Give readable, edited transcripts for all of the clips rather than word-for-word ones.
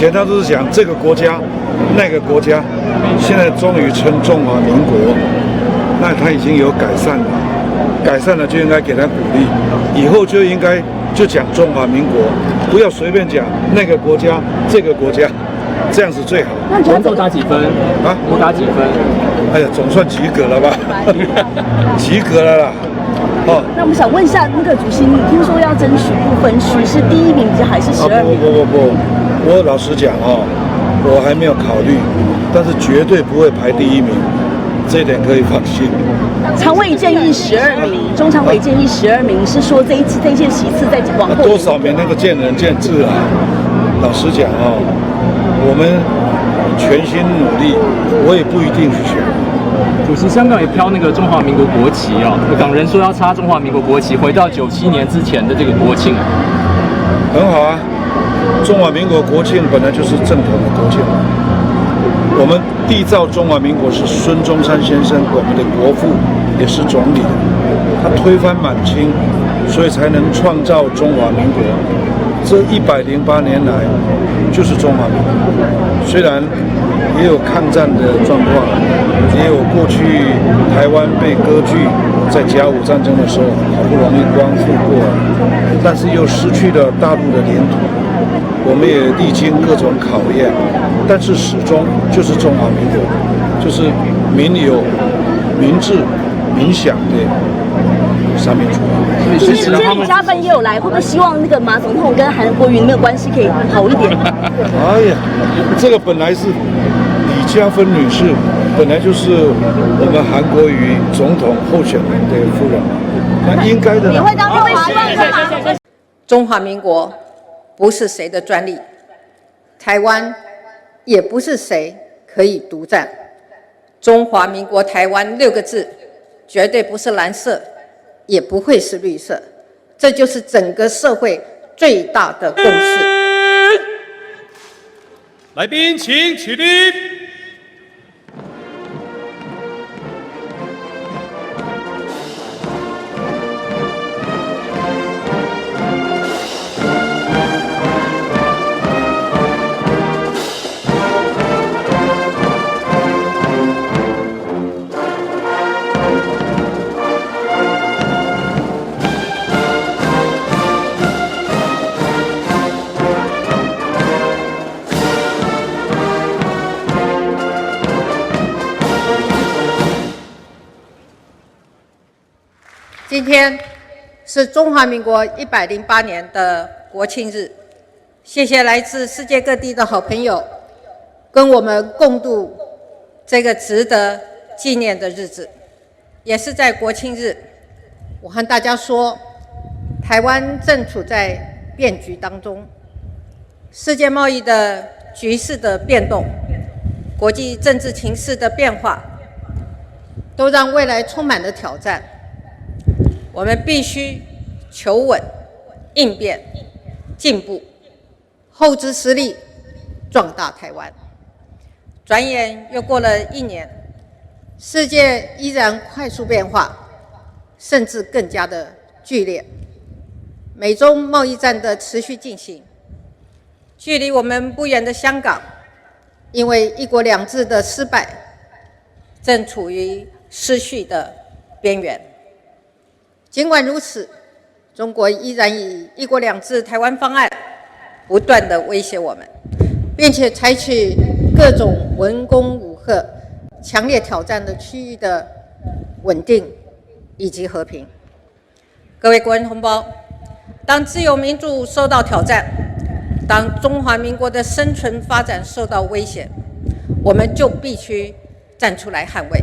前他都是讲这个国家、那个国家，现在终于称中华民国，那他已经有改善了，改善了就应该给他鼓励，以后就应该就讲中华民国，不要随便讲那个国家、这个国家，这样子最好。总统打几分啊？我打几分？哎呀，总算及格了吧？及格了啦。哦，那我们想问一下，那个主席，你听说要争取不分区，是第1名还是12名？不，我老实讲哦，我还没有考虑，但是绝对不会排第1名，这一点可以放心。常委建议12名，中常委建议12名，是说这届席次再往后。多少名那个见仁见智啊。老实讲哦，我们全心努力，我也不一定去选。主席，香港也飘那个中华民国国旗哦，港人说要插中华民国国旗，回到97年之前的这个国庆。很好啊，中华民国国庆本来就是正统的国庆。我们缔造中华民国是孙中山先生，我们的国父，也是总理，他推翻满清，所以才能创造中华民国。这108年来就是中华民国，虽然也有抗战的状况，也有过去台湾被割据，在甲午战争的时候好不容易光复过来，但是又失去了大陆的领土，我们也历经各种考验，但是始终就是中华民国，就是民有、民治、民享的三民主义。今天李嘉芬也有来，会不会希望那个马总统跟韩国瑜那个关系可以好一点？哎呀，这个本来是李嘉芬女士，本来就是我们韩国瑜总统候选人的夫人，那应该的。你会当中华吗？中华民国不是谁的专利，台湾也不是谁可以独占。中华民国台湾6个字，绝对不是蓝色，也不会是绿色，这就是整个社会最大的共识。来宾请起立。今天是中华民国108年的国庆日，谢谢来自世界各地的好朋友，跟我们共度这个值得纪念的日子。也是在国庆日，我和大家说，台湾正处在变局当中，世界贸易的局势的变动，国际政治情势的变化，都让未来充满了挑战。我们必须求稳、应变、进步，厚植实力，壮大台湾。转眼又过了1年，世界依然快速变化，甚至更加的剧烈。美中贸易战的持续进行，距离我们不远的香港，因为一国两制的失败，正处于失序的边缘。尽管如此，中国依然以一国两制台湾方案不断地威胁我们，并且采取各种文攻武吓、强烈挑战的区域的稳定以及和平。各位国人同胞，当自由民主受到挑战，当中华民国的生存发展受到威胁，我们就必须站出来捍卫，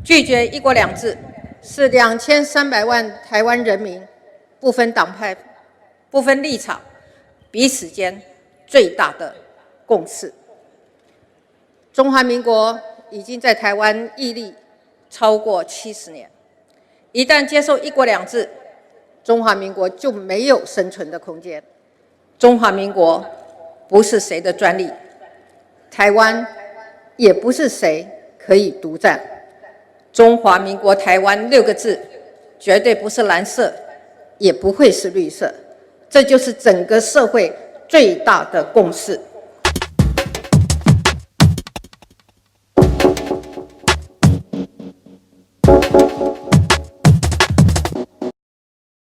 拒绝一国两制。是2300万台湾人民不分党派、不分立场、彼此间最大的共识。中华民国已经在台湾屹立超过70年，一旦接受一国两制，中华民国就没有生存的空间。中华民国不是谁的专利，台湾也不是谁可以独占。中华民国台湾6个字，绝对不是蓝色，也不会是绿色，这就是整个社会最大的共识。